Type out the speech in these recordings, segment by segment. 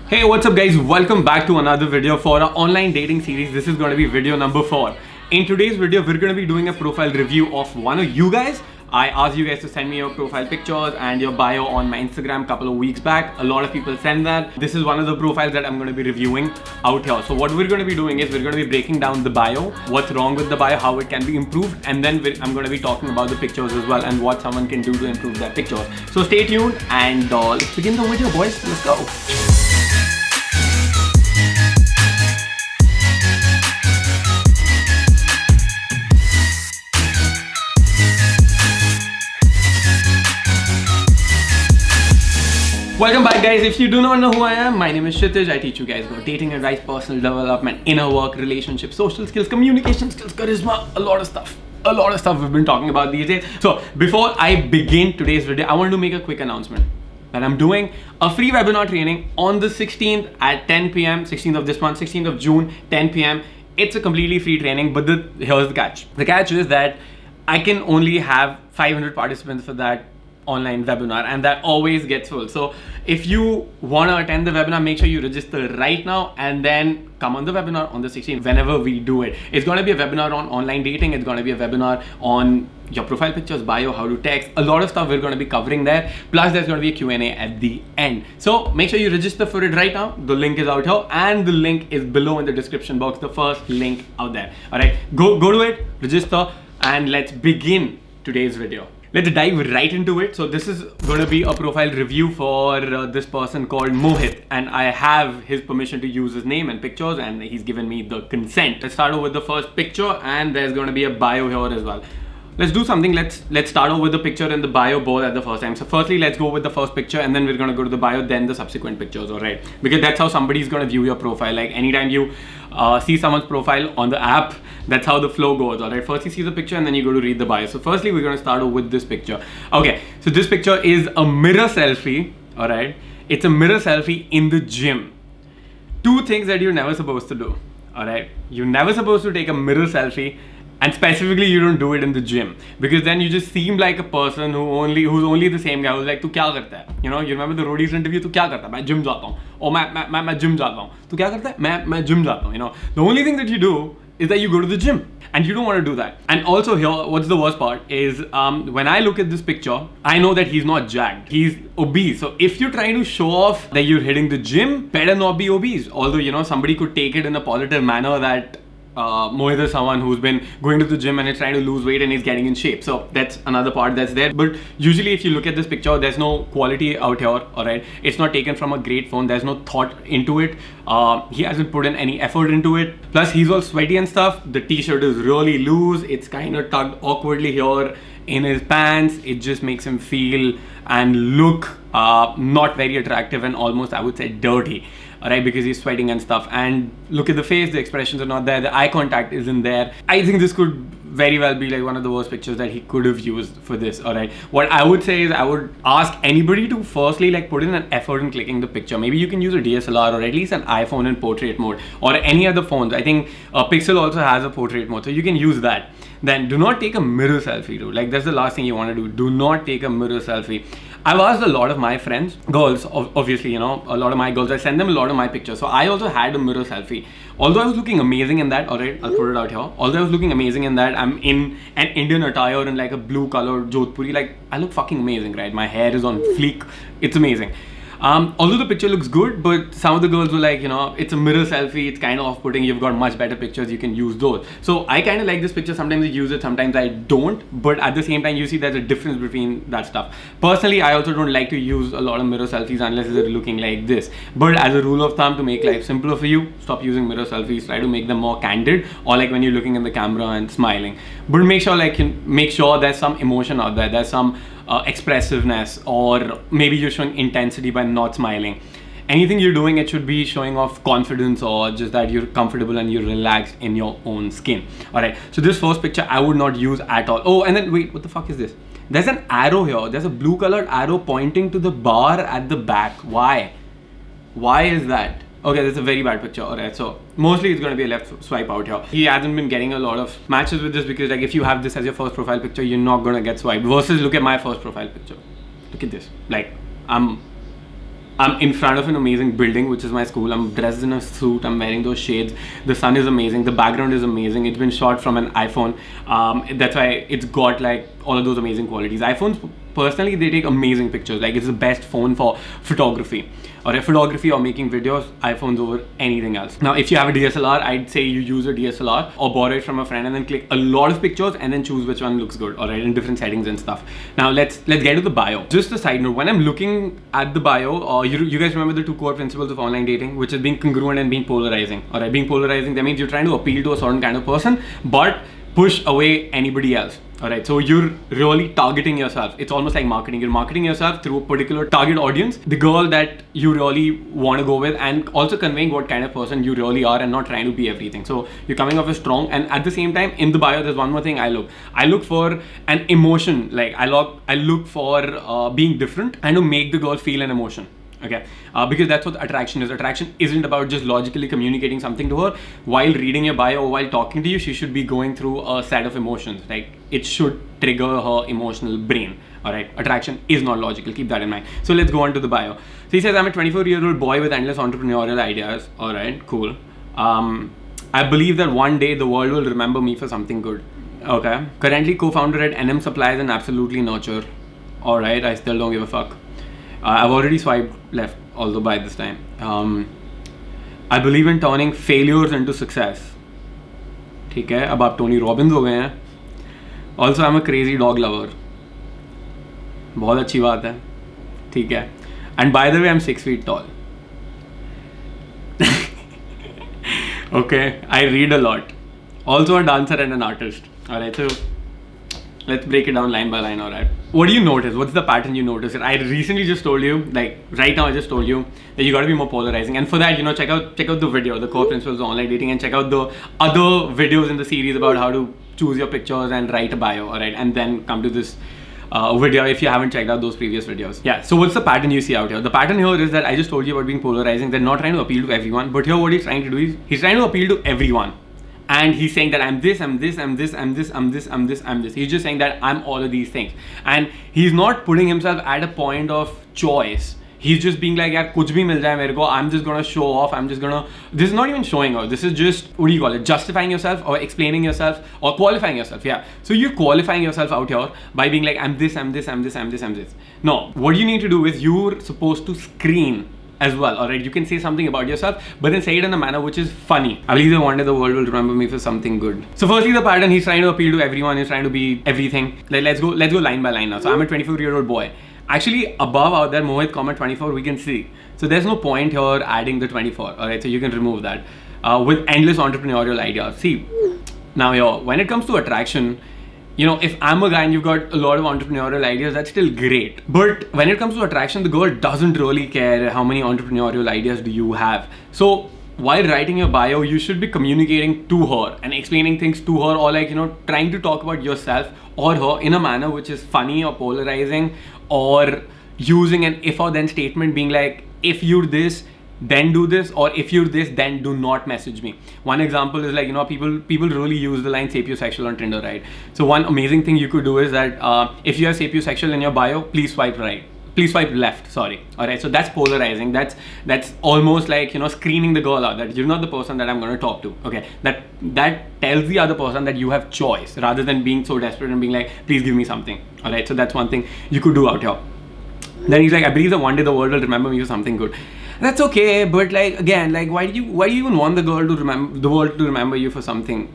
Hey, what's up guys? Welcome back to another video for our online dating series. This is going to be video number 4. In today's video, we're going to be doing a profile review of one of you guys. I asked you guys to send me your profile pictures and your bio on my Instagram a couple of weeks back. A lot of people send that. This is one of the profiles that I'm going to be reviewing out here. So what we're going to be doing is we're going to be breaking down the bio, what's wrong with the bio, how it can be improved, and then I'm going to be talking about the pictures as well and what someone can do to improve their pictures. So stay tuned and let's begin the video, boys. Let's go. Welcome back guys. If you do not know who I am, my name is Kshitij. I teach you guys about dating advice, personal development, inner work, relationships, social skills, communication skills, charisma, a lot of stuff we've been talking about these days. So before I begin today's video, I want to make a quick announcement that I'm doing a free webinar training on the 16th at 10 p.m. 16th of this month, 16th of June, 10 p.m. It's a completely free training, but here's the catch. The catch is that I can only have 500 participants for that online webinar, and that always gets full. So if you want to attend the webinar, make sure you register right now and then come on the webinar on the 16th whenever we do it. It's going to be a webinar on online dating. It's going to be a webinar on your profile pictures, bio, how to text, a lot of stuff we're going to be covering there. Plus there's going to be a Q&A at the end. So make sure you register for it right now. The link is out here and the link is below in the description box, the first link out there. All right, go to it, register, and let's begin today's video. Let's dive right into it. So this is going to be a profile review for this person called Mohit, and I have his permission to use his name and pictures, and he's given me the consent. Let's start off with the first picture, and there's going to be a bio here as well. Let's do something. Let's start off with the picture and the bio both at the first time. So firstly, let's go with the first picture, and then we're going to go to the bio, then the subsequent pictures, all right? Because that's how somebody's going to view your profile. Like anytime you see someone's profile on the app, that's how the flow goes, all right? First you see the picture and then you go to read the bio. So firstly, we're going to start off with this picture. Okay, so this picture is a mirror selfie, all right? It's a mirror selfie in the gym. Two things that you're never supposed to do, all right? You're never supposed to take a mirror selfie, and specifically you don't do it in the gym, because then you just seem like a person who's only the same guy who's like, tu kya karta hai? You know, you remember the roadies interview, tu kya karta hai? Main gym jata hu. Oh, main gym jata hu. Tu kya karta hai? Main gym jata hu. You know, the only thing that you do is that you go to the gym, and you don't want to do that. And also here, what's the worst part is when I look at this picture, I know that he's not jacked, he's obese. So if you're trying to show off that you're hitting the gym, better not be obese. Although, you know, somebody could take it in a positive manner that Mohit is someone who's been going to the gym and is trying to lose weight and he's getting in shape. So that's another part that's there. But usually if you look at this picture, there's no quality out here, alright? It's not taken from a great phone. There's no thought into it. He hasn't put in any effort into it. Plus he's all sweaty and stuff. The t-shirt is really loose. It's kind of tucked awkwardly here in his pants. It just makes him feel and look not very attractive and almost, I would say, dirty. Alright, because he's sweating and stuff. And look at the face, the expressions are not there, the eye contact isn't there. I think this could very well be like one of the worst pictures that he could have used for this. Alright, what I would say is I would ask anybody to firstly like put in an effort in clicking the picture. Maybe you can use a DSLR or at least an iPhone in portrait mode or any other phones. I think Pixel also has a portrait mode, so you can use that. Then do not take a mirror selfie, dude. Like that's the last thing you want to do. Do not take a mirror selfie. I've asked a lot of my friends, girls, obviously, you know, a lot of my girls, I send them a lot of my pictures. So I also had a mirror selfie. Although I was looking amazing in that, alright, I'll put it out here. Although I was looking amazing in that, I'm in an Indian attire in like a blue color Jodhpuri. Like, I look fucking amazing, right? My hair is on fleek. It's amazing. Although the picture looks good, but some of the girls were like, you know, it's a mirror selfie, it's kind of off-putting, you've got much better pictures, you can use those. So I kind of like this picture, sometimes I use it, sometimes I don't, but at the same time you see there's a difference between that stuff. Personally, I also don't like to use a lot of mirror selfies unless they're looking like this. But as a rule of thumb, to make life simpler for you, stop using mirror selfies, try to make them more candid, or like when you're looking in the camera and smiling. But make sure there's some emotion out there, there's some expressiveness, or maybe you're showing intensity by not smiling. Anything you're doing, it should be showing off confidence or just that you're comfortable and you're relaxed in your own skin. Alright, so this first picture I would not use at all. Oh, and then wait, what the fuck is this? There's an arrow here. There's a blue colored arrow pointing to the bar at the back. Why? Why is that? Okay, that's a very bad picture. Alright, so mostly it's going to be a left swipe out here. He hasn't been getting a lot of matches with this because like if you have this as your first profile picture, you're not going to get swiped. Versus look at my first profile picture. Look at this. Like I'm I'm in front of an amazing building, which is my school. I'm dressed in a suit. I'm wearing those shades. The sun is amazing. The background is amazing. It's been shot from an iPhone. That's why it's got like all of those amazing qualities. iPhones, personally, they take amazing pictures. Like, it's the best phone for photography. Or making videos, iPhones over anything else. Now, if you have a DSLR, I'd say you use a DSLR or borrow it from a friend and then click a lot of pictures and then choose which one looks good, alright, in different settings and stuff. Now, let's get to the bio. Just a side note, when I'm looking at the bio, you guys remember the 2 core principles of online dating, which is being congruent and being polarizing. Alright, being polarizing, that means you're trying to appeal to a certain kind of person, but push away anybody else. Alright, so you're really targeting yourself. It's almost like marketing. You're marketing yourself through a particular target audience, the girl that you really want to go with, and also conveying what kind of person you really are and not trying to be everything. So you're coming off as strong, and at the same time, in the bio, there's one more thing I look for an emotion. Like, I look for being different and to make the girl feel an emotion. Okay, because that's what attraction is. Attraction isn't about just logically communicating something to her. While reading your bio or while talking to you, she should be going through a set of emotions. Like, it should trigger her emotional brain. Alright, attraction is not logical. Keep that in mind. So let's go on to the bio. So he says, I'm a 24-year-old boy with endless entrepreneurial ideas. Alright, cool. I believe that one day the world will remember me for something good. Okay. Currently co-founder at NM Supplies and Absolutely Nurture. Alright, I still don't give a fuck. I've already swiped left, although by this time. I believe in turning failures into success. ठीक है, अब आप Tony Robbins हो गए हैं. Also, I'm a crazy dog lover. बहुत अच्छी बात है. ठीक है. And by the way, I'm 6 feet tall. Okay, I read a lot. Also a dancer and an artist. Alright, so let's break it down line by line, alright. What do you notice? What's the pattern you notice? I recently just told you, like right now I just told you that you gotta be more polarizing. And for that, check out the video, the core principles of online dating, and check out the other videos in the series about how to choose your pictures and write a bio, alright. And then come to this video if you haven't checked out those previous videos. Yeah, so what's the pattern you see out here? The pattern here is that I just told you about being polarizing. They're not trying to appeal to everyone, but here what he's trying to do is he's trying to appeal to everyone. And he's saying that I'm this, I'm this, I'm this, I'm this, I'm this, I'm this, I'm this. He's just saying that I'm all of these things. And he's not putting himself at a point of choice. He's just being like, yaar, kuch bhi mil jaye mere ko. I'm just gonna show off. This is not even showing off. This is just, what do you call it? Justifying yourself or explaining yourself or qualifying yourself. Yeah. So you're qualifying yourself out here by being like, I'm this, I'm this, I'm this, I'm this, I'm this. No, what you need to do is you're supposed to screen as well, alright? You can say something about yourself, but then say it in a manner which is funny. I believe that one day the world will remember me for something good. So firstly, the pattern, he's trying to appeal to everyone, he's trying to be everything. Let's go line by line now. So I'm a 24-year-old boy. Actually, above out there, Mohit, comment 24, we can see. So there's no point here adding the 24, alright? So you can remove that. With endless entrepreneurial ideas. See, now here, when it comes to attraction, if I'm a guy and you've got a lot of entrepreneurial ideas, that's still great. But when it comes to attraction, the girl doesn't really care how many entrepreneurial ideas do you have. So while writing your bio, you should be communicating to her and explaining things to her, or like, trying to talk about yourself or her in a manner which is funny or polarizing, or using an if or then statement, being like, if you're this, then do this, or if you're this, then do not message me. One example is like, people really use the line sapiosexual on Tinder, right? So one amazing thing you could do is that if you have sapiosexual in your bio, please swipe right. Please swipe left, sorry. Alright, so that's polarizing. That's almost like, screening the girl out, that you're not the person that I'm going to talk to. Okay, that tells the other person that you have choice, rather than being so desperate and being like, please give me something. Alright, so that's one thing you could do out here. Then he's like, I believe that one day the world will remember me for something good. That's okay, but like, again, like, why do you even want the world to remember you for something?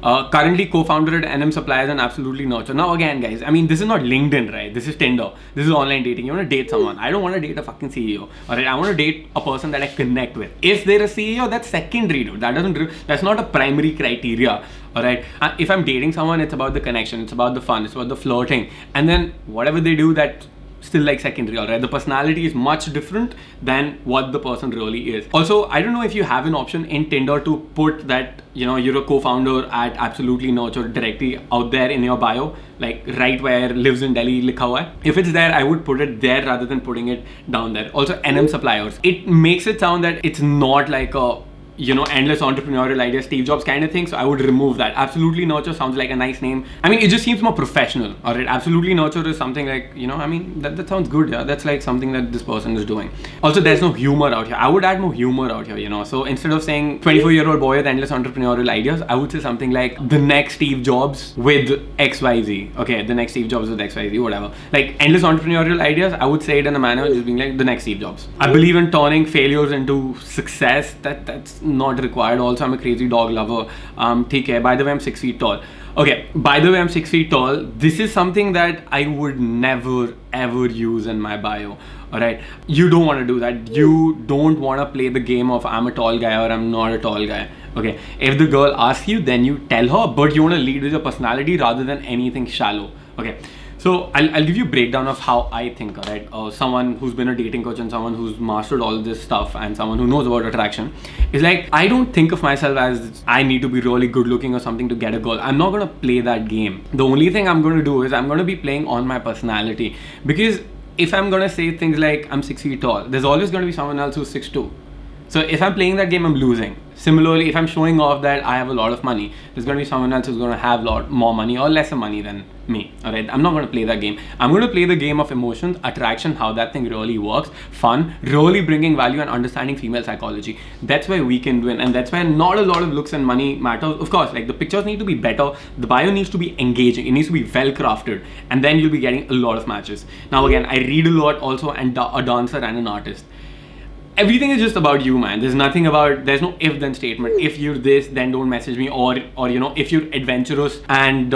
Currently co-founder at NM Supplies and Absolutely Nurture. Now again, guys, I mean, this is not LinkedIn, right? This is Tinder. This is online dating. You want to date someone. I don't want to date a fucking CEO. Alright, I want to date a person that I connect with. If they're a CEO, that's secondary, dude. That's not a primary criteria. Alright, if I'm dating someone, it's about the connection, it's about the fun, it's about the flirting, and then whatever they do, that still like secondary, alright? The personality is much different than what the person really is. Also, I don't know if you have an option in Tinder to put that, you're a co-founder at Absolutely Nurture directly out there in your bio, like right where lives in Delhi likha hua hai. If it's there, I would put it there rather than putting it down there. Also, NM Suppliers. It makes it sound that it's not like a, you know, endless entrepreneurial ideas, Steve Jobs kind of thing. So I would remove that. Absolutely Nurture sounds like a nice name. I mean, it just seems more professional. All right, Absolutely Nurture is something like, you know, I mean, that sounds good. Yeah, that's like something that this person is doing. Also, there's no humor out here. I would add more humor out here, you know. So instead of saying 24-year-old boy with endless entrepreneurial ideas, I would say something like the next Steve Jobs with XYZ. Okay, the next Steve Jobs with XYZ, whatever. Like endless entrepreneurial ideas, I would say it in a manner just being like the next Steve Jobs. I believe in turning failures into success. That's not required. Also, I'm a crazy dog lover. TK. By the way, I'm 6 feet tall. Okay, by the way, I'm 6 feet tall. This is something that I would never ever use in my bio. Alright, you don't want to do that. You don't want to play the game of I'm a tall guy or I'm not a tall guy. Okay, if the girl asks you, then you tell her, but you want to lead with your personality rather than anything shallow. Okay, so I'll give you a breakdown of how I think, alright? Someone who's been a dating coach and someone who's mastered all this stuff and someone who knows about attraction is like, I don't think of myself as I need to be really good looking or something to get a girl. I'm not going to play that game. The only thing I'm going to do is I'm going to be playing on my personality, because if I'm going to say things like I'm 6 feet tall, there's always going to be someone else who's 6'2". So if I'm playing that game, I'm losing. Similarly, if I'm showing off that I have a lot of money, there's going to be someone else who's going to have a lot more money or lesser money than me. Alright, I'm not going to play that game. I'm going to play the game of emotions, attraction, how that thing really works, fun, really bringing value and understanding female psychology. That's why we can win, and that's why not a lot of looks and money matters. Of course, like the pictures need to be better, the bio needs to be engaging, it needs to be well crafted, and then you'll be getting a lot of matches. Now again, I read a lot also, and a dancer and an artist. Everything is just about you, man. There's nothing about, there's no if then statement. If you're this, then don't message me, or you know, if you're adventurous and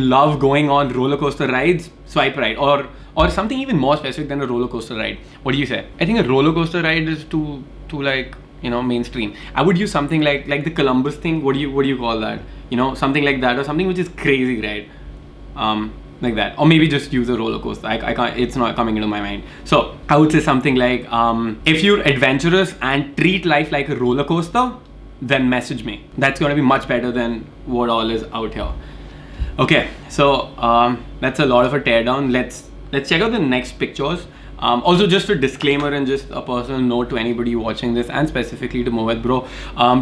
love going on roller coaster rides, swipe right, or something even more specific than a roller coaster ride. What do you say? I think a roller coaster ride is too like, you know, mainstream. I would use something like the Columbus thing. What do you call that? You know, something like that, or something which is crazy, right? Like that, or maybe just use a roller coaster. I can't, it's not coming into my mind. So I would say something like, if you're adventurous and treat life like a roller coaster, then message me. That's going to be much better than what all is out here. Okay, so that's a lot of a teardown. Let's check out the next pictures. Also, just a disclaimer and just a personal note to anybody watching this, and specifically to Mohit bro,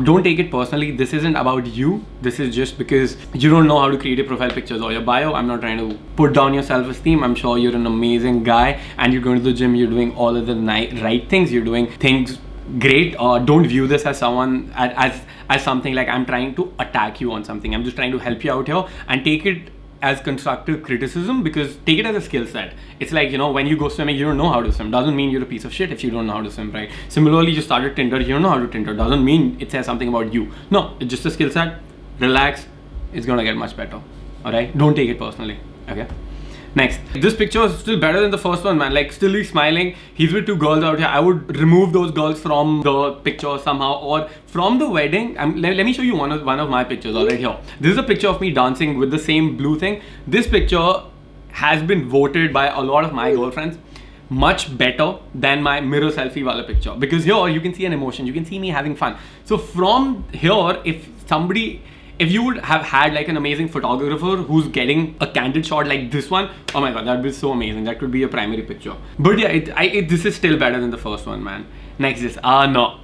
don't take it personally. This isn't about you. This is just because you don't know how to create your profile pictures or your bio. I'm not trying to put down your self-esteem. I'm sure you're an amazing guy and you're going to the gym, you're doing all of the right things, you're doing things great. Don't view this as someone as something like I'm trying to attack you on something. I'm just trying to help you out here, and take it as constructive criticism, because take it as a skill set. It's like, you know, when you go swimming, you don't know how to swim. Doesn't mean you're a piece of shit if you don't know how to swim, right? Similarly, you started Tinder, you don't know how to Tinder. Doesn't mean it says something about you. No, it's just a skill set. Relax, it's gonna get much better. Alright, don't take it personally. Okay. Next, this picture is still better than the first one, man. Like, still he's smiling. He's with 2 girls out here. I would remove those girls from the picture somehow, or from the wedding. Let me show you one of my pictures. All right, here. This is a picture of me dancing with the same blue thing. This picture has been voted by a lot of my girlfriends much better than my mirror selfie wala picture, because here you can see an emotion. You can see me having fun. So from here, if you would have had like an amazing photographer who's getting a candid shot like this one, oh my god, that'd be so amazing. That could be a primary picture. But yeah, this is still better than the first one, man. Next is, no.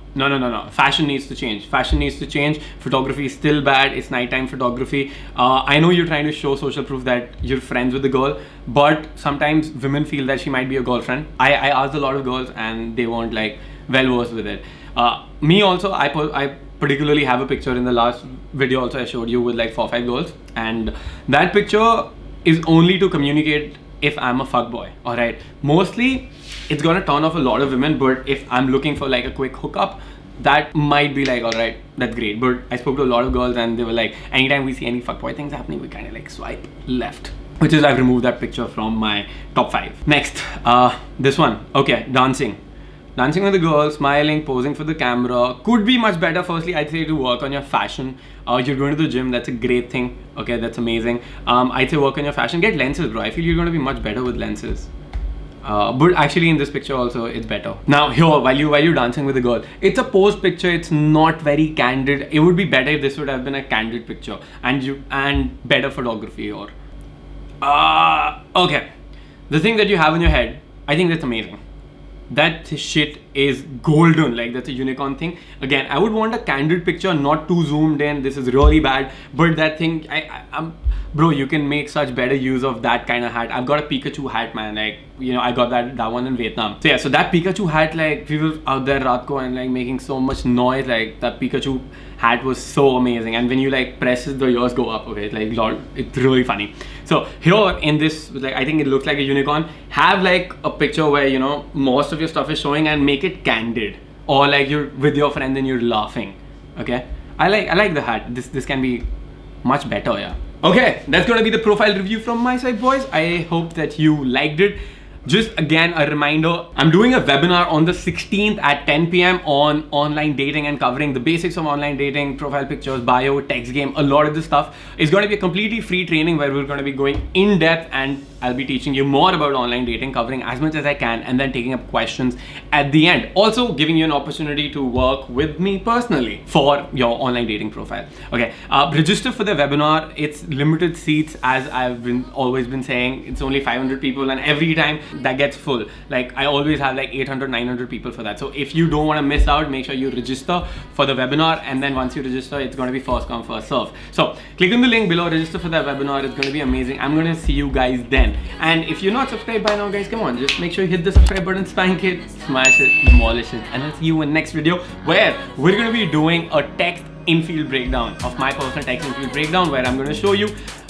Fashion needs to change. Fashion needs to change. Photography is still bad. It's nighttime photography. I know you're trying to show social proof that you're friends with the girl, but sometimes women feel that she might be a girlfriend. I asked a lot of girls and they weren't like well versed with it. Me also, I particularly have a picture in the last video also I showed you with like 4 or 5 girls, and that picture is only to communicate if I'm a fuckboy. Alright, mostly it's gonna turn off a lot of women, but if I'm looking for like a quick hookup, that might be like, alright, that's great. But I spoke to a lot of girls and they were like, anytime we see any fuckboy things happening, we kind of like swipe left, which is I've removed that picture from my top 5. Next, this one. Okay, dancing with the girl, smiling, posing for the camera. Could be much better. Firstly, I'd say to work on your fashion. You're going to the gym, that's a great thing. Okay, that's amazing. I'd say work on your fashion. Get lenses, bro. I feel you're going to be much better with lenses. But actually in this picture also, it's better. Now here, while you're dancing with the girl, it's a posed picture. It's not very candid. It would be better if this would have been a candid picture and better photography. Or okay, the thing that you have in your head, I think that's amazing. That shit is golden. Like, that's a unicorn thing. Again, I would want a candid picture, not too zoomed in. This is really bad, but that thing, I'm bro, you can make such better use of that kind of hat. I've got a Pikachu hat, man. Like, you know, I got that one in Vietnam. So yeah, so that Pikachu hat, like, we were out there raat ko and like making so much noise. Like, that Pikachu hat was so amazing. And when you like press it, the ears go up. Okay, like, lord, it's really funny. So here in this, like, I think it looks like a unicorn. Have like a picture where, you know, most of your stuff is showing, and make it candid, or like you're with your friend and you're laughing. Okay, I like the hat. This can be much better. Yeah. Okay, that's gonna be the profile review from my side, boys. I hope that you liked it. Just again, a reminder, I'm doing a webinar on the 16th at 10 p.m. on online dating and covering the basics of online dating, profile pictures, bio, text game, a lot of this stuff. It's going to be a completely free training where we're going to be going in depth, and I'll be teaching you more about online dating, covering as much as I can, and then taking up questions at the end. Also giving you an opportunity to work with me personally for your online dating profile. Okay, register for the webinar. It's limited seats, as I've always been saying. It's only 500 people, and every time that gets full. Like, I always have like 800, 900 people for that. So if you don't want to miss out, make sure you register for the webinar, and then once you register, it's going to be first come, first serve. So click on the link below, register for that webinar. It's going to be amazing. I'm going to see you guys then. And if you're not subscribed by now, guys, come on, just make sure you hit the subscribe button, spank it, smash it, demolish it, and I'll see you in the next video, where we're going to be doing a text infield breakdown of my personal text infield breakdown, where I'm going to show you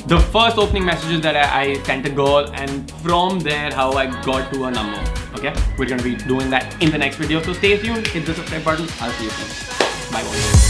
the first opening messages that I sent a girl, and from there how I got to a number. Okay, we're going to be doing that in the next video, so stay tuned, hit the subscribe button. I'll see you soon. Bye.